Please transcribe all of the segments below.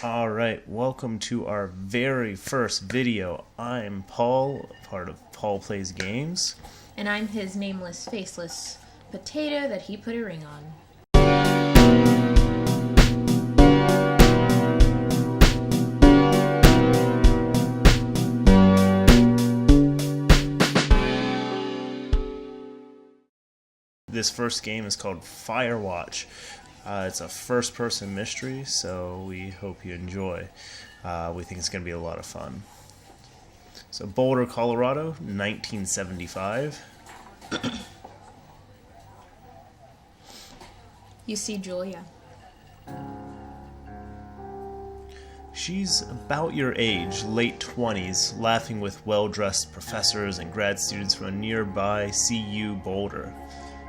Alright, welcome to our very first video. I'm Paul, part of PaulPlaysGames. And I'm his nameless, faceless potato that he put a ring on. This first game is called Firewatch. It's a first-person mystery, so we hope you enjoy. We think it's going to be a lot of fun. So, Boulder, Colorado, 1975. You see Julia. She's about your age, late 20s, laughing with well-dressed professors and grad students from a nearby CU Boulder.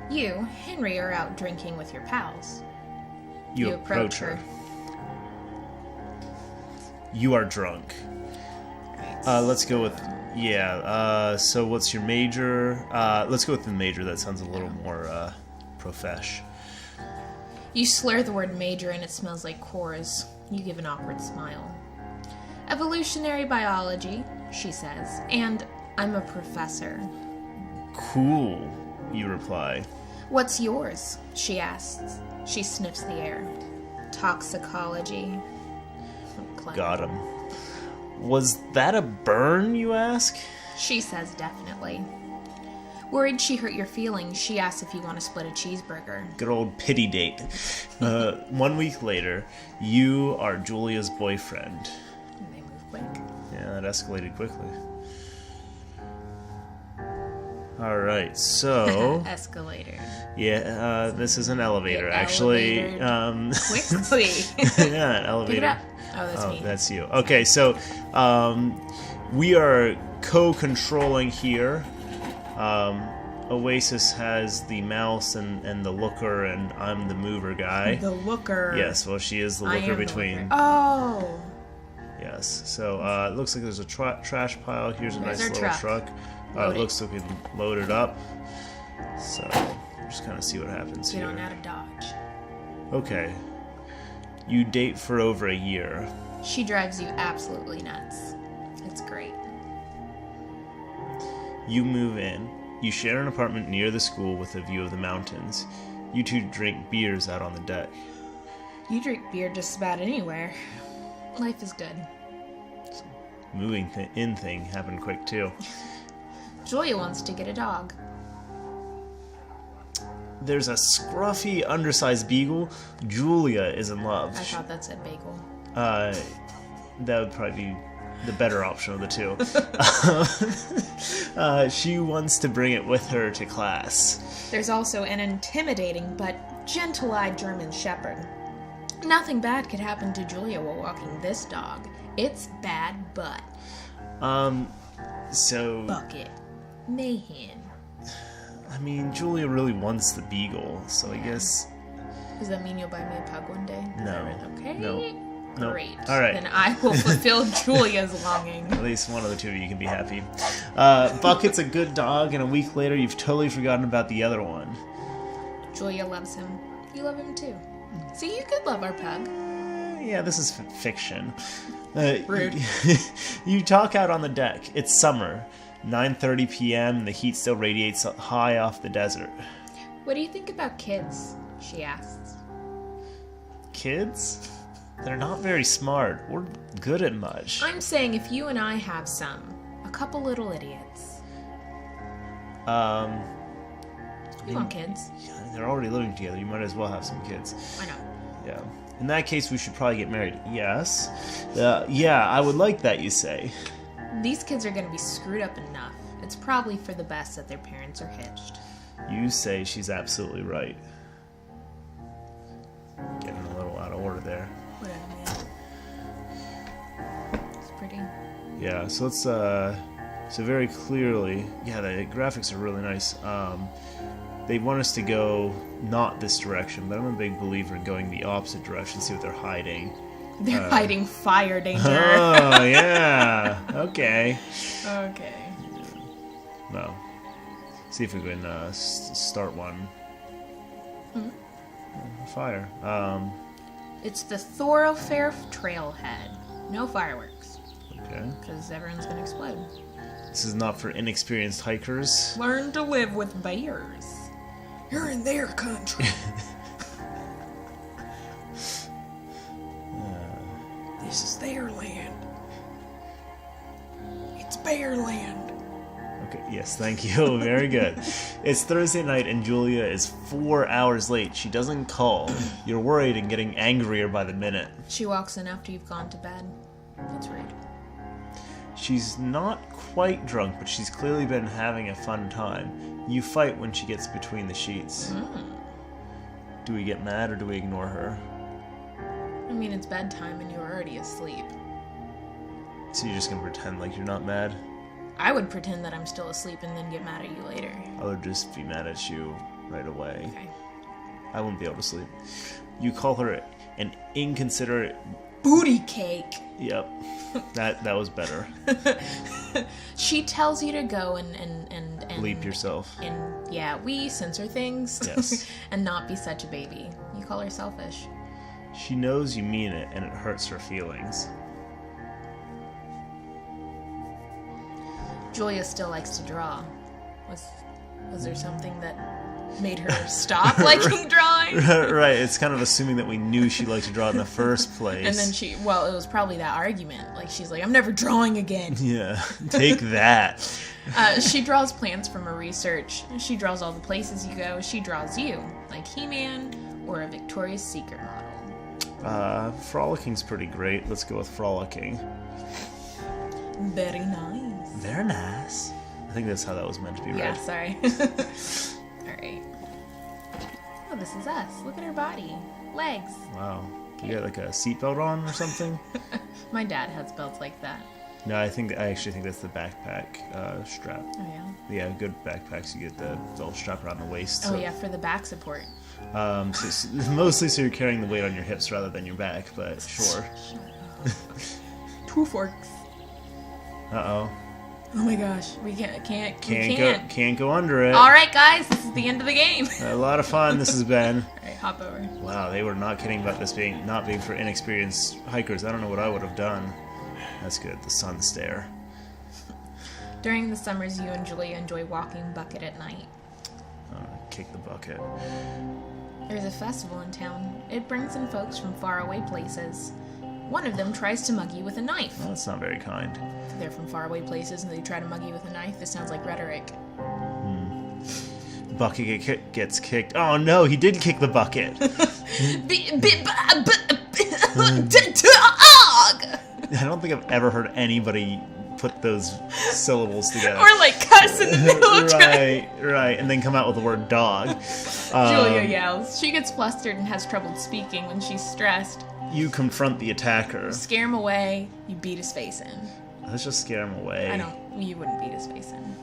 You, Henry, are out drinking with your pals. You approach her. You are drunk. Right. Let's go with... so what's your major? Let's go with the major. That sounds a little more profesh. You slur the word major and it smells like cores. You give an awkward smile. Evolutionary biology, she says, and I'm a professor. Cool, you reply. What's yours? She asks. She sniffs the air. Toxicology. Got him. Was that a burn, you ask? She says definitely. Worried she hurt your feelings, she asks if you want to split a cheeseburger. Good old pity date. 1 week later, you are Julia's boyfriend. And they move quick. Yeah, that escalated quickly. Alright, so... Escalator. Yeah, this is an elevator, actually. Quickly. Yeah, an elevator. Pick it up. Oh, that's me. That's you. Okay, so we are co-controlling here. Oasis has the mouse and the looker, and I'm the mover guy. The looker. Yes, well, she is the looker between. Oh. Yes, so it looks like there's a trash pile. Here's a nice little truck. It looks like we can load it up. So, just kind of see what happens here. Get on out of Dodge. Okay. You date for over a year. She drives you absolutely nuts. It's great. You move in. You share an apartment near the school with a view of the mountains. You two drink beers out on the deck. You drink beer just about anywhere. Life is good. Moving in thing happened quick too. Julia wants to get a dog. There's a scruffy, undersized beagle. Julia is in love. I thought that said bagel. That would probably be the better option of the two. She wants to bring it with her to class. There's also an intimidating but gentle-eyed German shepherd. Nothing bad could happen to Julia while walking this dog. It's bad, but... So... Bucket. Mayhem. I mean, Julia really wants the beagle, so I guess... Does that mean you'll buy me a pug one day? No. Okay. No. Great. All right. Then I will fulfill Julia's longing. At least one of the two of you can be happy. Bucket's a good dog, and a week later you've totally forgotten about the other one. Julia loves him. You love him too. So you could love our pug. Yeah, this is fiction. Rude. You talk out on the deck. It's summer. 9:30 p.m. The heat still radiates high off the desert. What do you think about kids? She asks. Kids? They're not very smart or good at much. I'm saying if you and I have some. A couple little idiots. You want kids? Yeah, they're already living together. You might as well have some kids. Why not? Yeah. In that case, we should probably get married. Yes. Yeah, I would like that, you say. These kids are going to be screwed up enough. It's probably for the best that their parents are hitched. You say she's absolutely right. Getting a little out of order there. Whatever, man. It's pretty. Yeah, so let's, so very clearly, yeah, the graphics are really nice. They want us to go not this direction, but I'm a big believer in going the opposite direction, see what they're hiding. They're hiding fire danger. Oh, yeah. Okay. Okay. Well, see if we can start one. Fire. It's the thoroughfare trailhead. No fireworks. Okay. Because everyone's gonna explode. This is not for inexperienced hikers. Learn to live with bears. You're in their country. This is their land. It's bear land. Okay, yes, thank you. Very good. It's Thursday night and Julia is 4 hours late. She doesn't call. You're worried and getting angrier by the minute. She walks in after you've gone to bed. That's rude. She's not quite drunk, but she's clearly been having a fun time. You fight when she gets between the sheets. Do we get mad or do we ignore her? I mean, it's bedtime and you're already asleep. So you're just gonna pretend like you're not mad? I would pretend that I'm still asleep and then get mad at you later. I would just be mad at you right away. Okay. I wouldn't be able to sleep. You call her an inconsiderate... Booty cake! Yep. That was better. She tells you to go and Bleep yourself. And yeah, we censor things. Yes. And not be such a baby. You call her selfish. She knows you mean it, and it hurts her feelings. Julia still likes to draw. Was there something that made her stop liking drawing? Right, it's kind of assuming that we knew she liked to draw in the first place. And then it was probably that argument. Like, she's like, I'm never drawing again. Yeah, take that. She draws plans from her research. She draws all the places you go. She draws you, like He-Man or a Victoria's Secret model. Frolicking pretty great. Let's go with frolicking. Very nice. Very nice. I think that's how that was meant to be read. Yeah, sorry. Alright. Oh, this is us. Look at her body. Legs. Wow. You got like a seatbelt on or something? My dad has belts like that. No, I actually think that's the backpack strap. Oh, yeah? Yeah, good backpacks, you get the belt strap around the waist. Oh, So, yeah, for the back support. mostly so you're carrying the weight on your hips rather than your back, but sure. Two forks. Uh-oh. Oh my gosh, we can't. Can't go under it. Alright guys, this is the end of the game. A lot of fun. This has been. Alright, hop over. Wow, they were not kidding about this not being for inexperienced hikers. I don't know what I would have done. That's good. The sun stare. During the summers, you and Julia enjoy walking bucket at night. Kick the bucket. There's a festival in town. It brings in folks from faraway places. One of them tries to mug you with a knife. Well, that's not very kind. They're from faraway places and they try to mug you with a knife. This sounds like rhetoric. Bucket gets kicked. Oh no, he did kick the bucket. I don't think I've ever heard anybody put those syllables together. Or like cuss in the middle of Right, and then come out with the word dog. Julia yells. She gets flustered and has trouble speaking when she's stressed. You confront the attacker. Scare him away, you beat his face in. Let's just scare him away. You wouldn't beat his face in.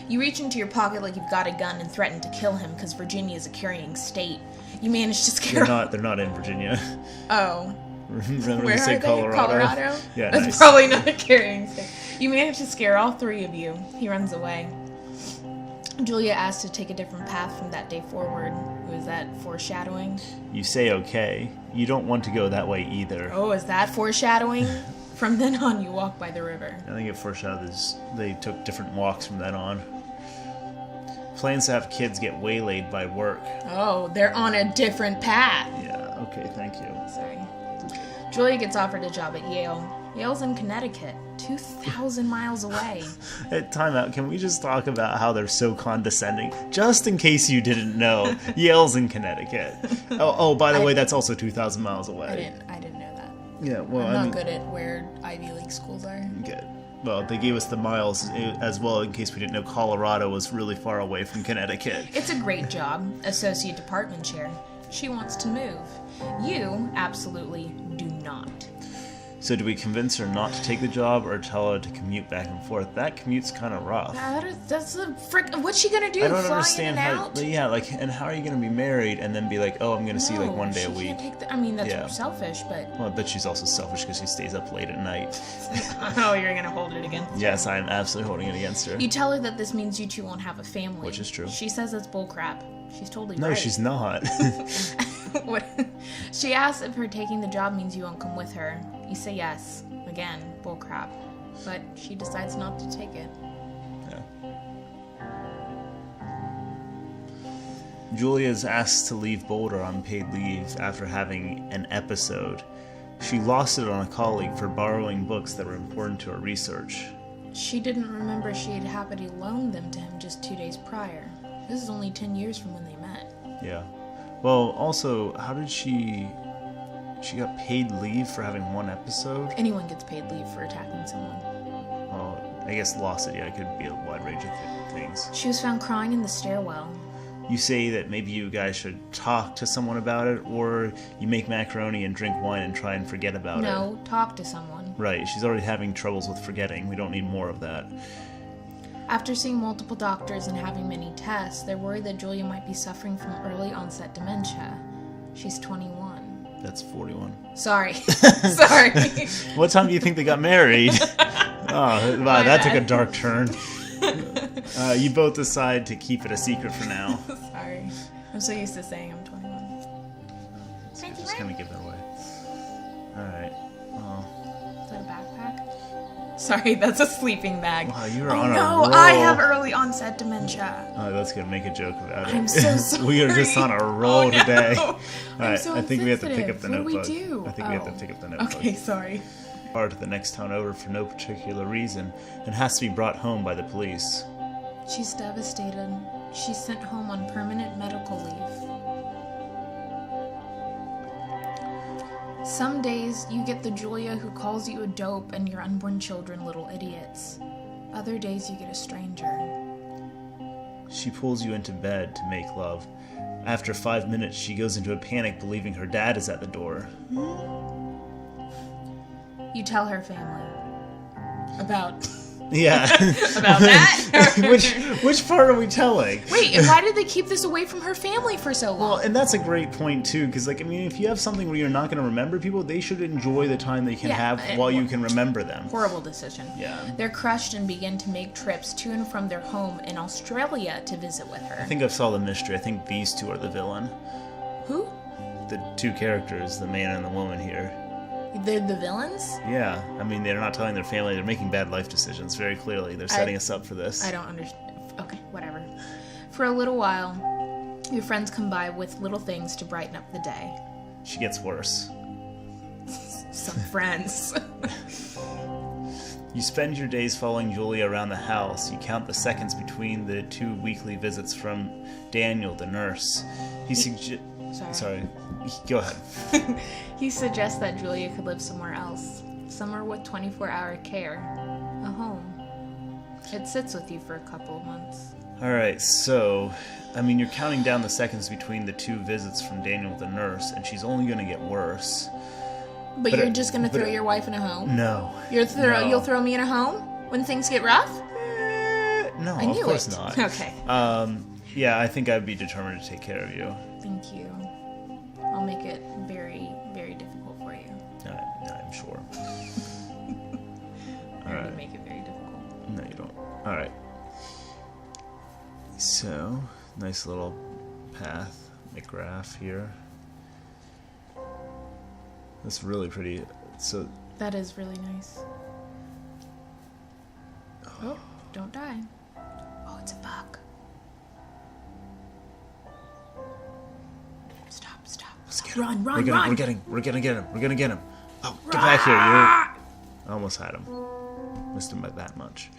You reach into your pocket like you've got a gun and threaten to kill him because Virginia is a carrying state. You manage to scare him. They're not in Virginia. Oh. Remember Where you said are they? Colorado? Yeah, That's nice. probably not a carrying state. You manage to scare all three of you. He runs away. Julia asks to take a different path from that day forward. Was that foreshadowing? You say okay. You don't want to go that way either. Oh, is that foreshadowing? From then on, you walk by the river. I think it foreshadows they took different walks from then on. Plans to have kids get waylaid by work. Oh, they're on a different path. Yeah, okay, thank you. Sorry. Julia gets offered a job at Yale. Yale's in Connecticut, 2,000 miles away. Time out. Can we just talk about how they're so condescending? Just in case you didn't know, Yale's in Connecticut. Oh, by the way, that's also 2,000 miles away. I didn't know that. Yeah, well, I'm not good at where Ivy League schools are. Good. Well, they gave us the miles as well in case we didn't know Colorado was really far away from Connecticut. It's a great job, associate department chair. She wants to move. You absolutely do not. So do we convince her not to take the job or tell her to commute back and forth? That commute's kind of rough. That's a frick. What's she gonna do? I don't Fly understand in and how. out? Yeah, like, and how are you gonna be married and then be like, oh, I'm gonna see you like one day a she week? can't take that's selfish, but Well, I bet she's also selfish because she stays up late at night. oh, you're gonna hold it against her. Yes, I'm absolutely holding it against her. You tell her that this means you two won't have a family, Which is true. She says it's bullcrap. She's totally right. No, she's not. What? She asks if her taking the job means you won't come with her. You say yes. Again, bullcrap. But she decides not to take it. Yeah. Julia is asked to leave Boulder on paid leave after having an episode. She lost it on a colleague for borrowing books that were important to her research. She didn't remember she had happily loaned them to him just 2 days prior. This is only 10 years from when they met. Yeah. Well, also, how did she got paid leave for having one episode? Anyone gets paid leave for attacking someone. Well, I guess lost it, yeah, it could be a wide range of things. She was found crying in the stairwell. You say that maybe you guys should talk to someone about it, or you make macaroni and drink wine and try and forget about it. No, talk to someone. Right, she's already having troubles with forgetting. We don't need more of that. After seeing multiple doctors and having many tests, they're worried that Julia might be suffering from early onset dementia. She's 21. That's 41. Sorry. Sorry. What time do you think they got married? Oh, wow, that took a dark turn. You both decide to keep it a secret for now. Sorry. I'm so used to saying I'm 21. So you're just gonna give that away. Alright. Well. Is that a backpack? Sorry, that's a sleeping bag. Wow, you were on a no, roll. I have early onset dementia. Oh, that's gonna make a joke about it. I'm so sorry. We are just on a roll today. Alright, so I think we have to pick up the insensitive. notebook. What do we do? I think we have to pick up the notebook. Okay, sorry. Car to the next town over for no particular reason and has to be brought home by the police. She's devastated. She's sent home on permanent medical leave. Some days you get the Julia who calls you a dope and your unborn children little idiots. Other days you get a stranger. She pulls you into bed to make love. After 5 minutes, she goes into a panic believing her dad is at the door. You tell her family. About Yeah. about that? Which part are we telling? Wait, and why did they keep this away from her family for so long? Well, and that's a great point, too, because, like, I mean, if you have something where you're not going to remember people, they should enjoy the time they can have while you can remember them. Horrible decision. Yeah. They're crushed and begin to make trips to and from their home in Australia to visit with her. I think I've solved the mystery. I think these two are the villain. Who? The two characters, the man and the woman here. They're the villains? Yeah, I mean, they're not telling their family. They're making bad life decisions very clearly. They're setting us up for this. I don't understand. Okay, whatever. For a little while, your friends come by with little things to brighten up the day. She gets worse. Some friends. You spend your days following Julia around the house. You count the seconds between the 2 weekly visits from Daniel, the nurse. Sorry. Go ahead. He suggests that Julia could live somewhere else. Somewhere with 24-hour care. A home. It sits with you for a couple of months. Alright, so, I mean, you're counting down the seconds between the 2 visits from Daniel, the nurse, and she's only going to get worse. But you're just going to throw your wife in a home? No. You'll throw me in a home when things get rough? No, I knew of course it. not. Okay. Yeah, I think I'd be determined to take care of you. Thank you. I'll make it very, very difficult for you. I'm sure. I already make it very difficult. No, you don't. Alright. So, nice little path, McGrath here. That's really pretty. So that is really nice. Oh, don't die. Oh, it's a bug. Stop. Let's get Run. We're gonna get him. Oh, get back here. I almost had him. Missed him by that much.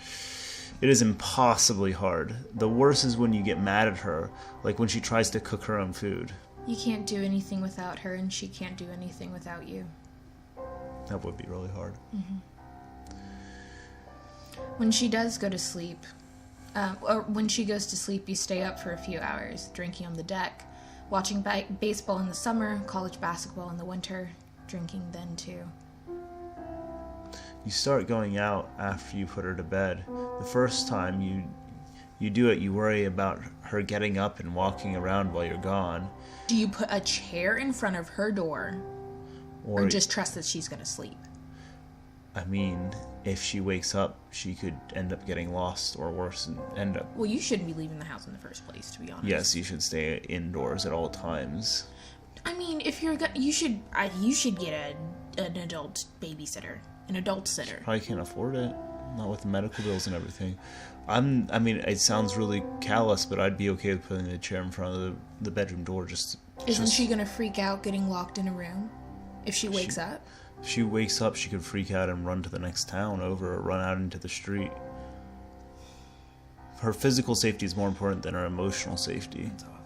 It is impossibly hard. The worst is when you get mad at her, like when she tries to cook her own food. You can't do anything without her, and she can't do anything without you. That would be really hard. Mm-hmm. When she does go to sleep, or when she goes to sleep, you stay up for a few hours, drinking on the deck, watching baseball in the summer, college basketball in the winter, drinking then too. You start going out after you put her to bed. The first time you do it, you worry about her getting up and walking around while you're gone. Do you put a chair in front of her door, or just trust that she's going to sleep? I mean, if she wakes up, she could end up getting lost or worse and end up... Well, you shouldn't be leaving the house in the first place, to be honest. Yes, you should stay indoors at all times. I mean, if you should get an adult babysitter, an adult sitter. Probably can't afford it. Not with the medical bills and everything. I mean, it sounds really callous, but I'd be okay with putting a chair in front of the bedroom door. Isn't she gonna freak out getting locked in a room if she wakes up? If she wakes up, she could freak out and run to the next town over, or run out into the street. Her physical safety is more important than her emotional safety. That's awful.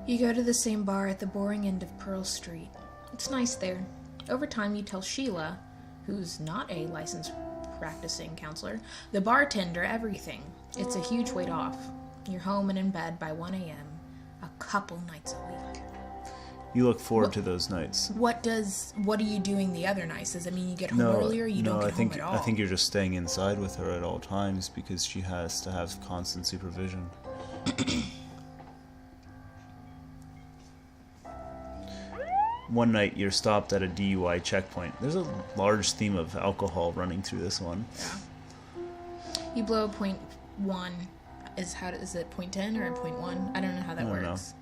You go to the same bar at the boring end of Pearl Street. It's nice there. Over time, you tell Sheila, who's not a licensed practicing counselor, the bartender, everything. It's a huge weight off. You're home and in bed by 1 a.m. a couple nights a week. You look forward to those nights. What are you doing the other nights? Does that mean you get home earlier? You don't get home at all? I think you're just staying inside with her at all times because she has to have constant supervision. One night, you're stopped at a DUI checkpoint. There's a large theme of alcohol running through this one. Yeah. You blow .1. Is it .10 or .1? I don't know how that works.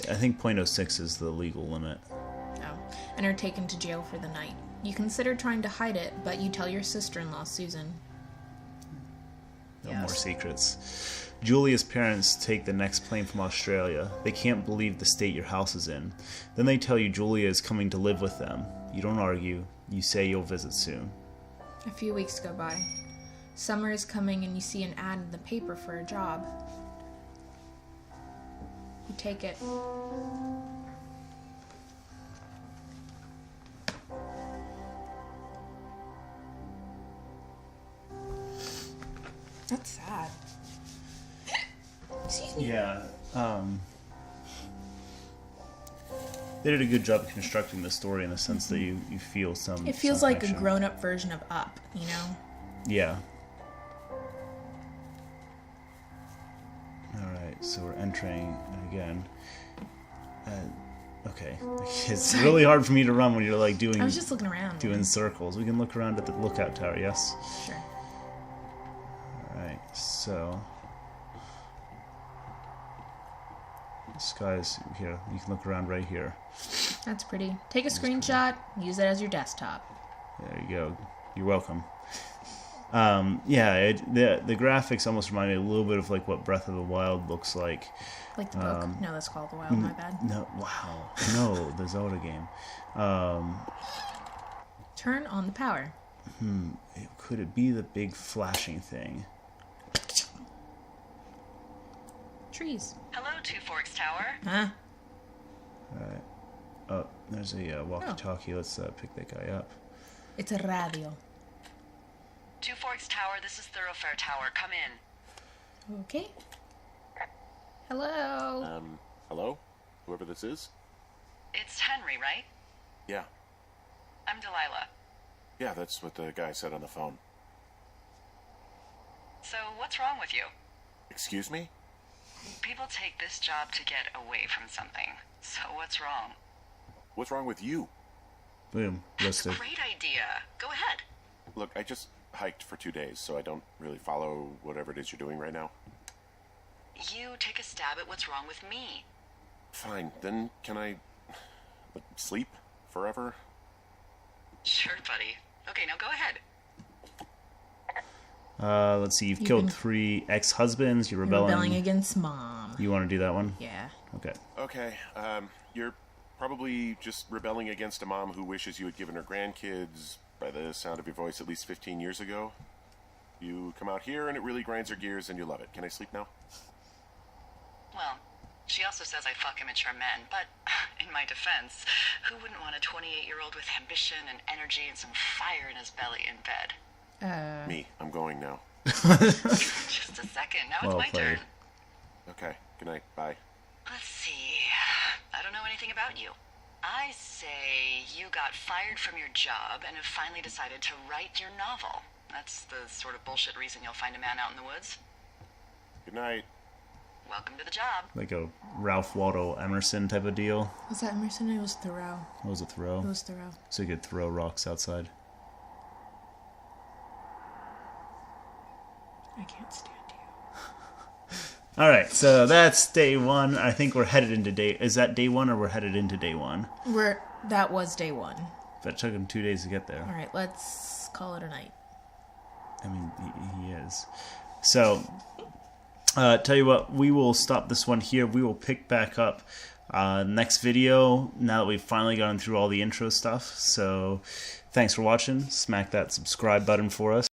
I think .06 is the legal limit. Oh. And are taken to jail for the night. You consider trying to hide it, but you tell your sister-in-law, Susan. No more secrets. Julia's parents take the next plane from Australia. They can't believe the state your house is in. Then they tell you Julia is coming to live with them. You don't argue. You say you'll visit soon. A few weeks go by. Summer is coming and you see an ad in the paper for a job. You take it. That's sad. Excuse me. Yeah. They did a good job of constructing the story in the sense that you feel some. It feels some like connection. a grown-up version of Up, you know? Yeah. Alright, so we're entering again. Okay. It's really hard for me to run when you're like doing. I was just looking around. Doing circles. We can look around at the lookout tower, yes? Sure. Alright, so. The sky's here. You can look around right here. That's pretty. Take a screenshot, use it as your desktop. There you go. You're welcome. The graphics almost remind me a little bit of like what Breath of the Wild looks like. Like the book? No, that's Call of the Wild, my bad. No, wow. No, the Zelda game. Turn on the power. Could it be the big flashing thing? Trees. Hello, Two Forks Tower. Huh? Alright. Oh, there's a walkie-talkie. Let's pick that guy up. It's a radio. Two Forks Tower, this is Thoroughfare Tower. Come in. Okay. Hello. Hello? Whoever this is? It's Henry, right? Yeah. I'm Delilah. Yeah, that's what the guy said on the phone. So, what's wrong with you? Excuse me? People take this job to get away from something. So, what's wrong? What's wrong with you? Boom. That's Listed. a great idea. Go ahead. Look, I just hiked for 2 days, so I don't really follow whatever it is you're doing right now. You take a stab at what's wrong with me. Fine, then can I sleep forever? Sure, buddy. Okay, now go ahead. Let's see. You've killed 3 ex-husbands. You're Rebelling against mom. You want to do that one? Yeah. Okay. Okay, you're probably just rebelling against a mom who wishes you had given her grandkids, by the sound of your voice, at least 15 years ago. You come out here and it really grinds her gears and you love it. Can I sleep now? Well, she also says I fuck immature men, but in my defense, who wouldn't want a 28-year-old with ambition and energy and some fire in his belly in bed? Me. I'm going now. Just a second. Now Well it's my played. turn. Okay, good night. Bye. Let's see. I don't know anything about you. I say you got fired from your job and have finally decided to write your novel. That's the sort of bullshit reason you'll find a man out in the woods. Good night. Welcome to the job. Like a Ralph Waldo Emerson type of deal. Was that Emerson? It was Thoreau. What was it, Thoreau? It was Thoreau. So you could throw rocks outside. I can't stand you. All right, so that's day 1. I think we're headed into day... Is that day 1 or we're headed into day 1? That was day 1. But it took him 2 days to get there. All right, let's call it a night. I mean, he is. So, tell you what, we will stop this one here. We will pick back up next video now that we've finally gotten through all the intro stuff. So, thanks for watching. Smack that subscribe button for us.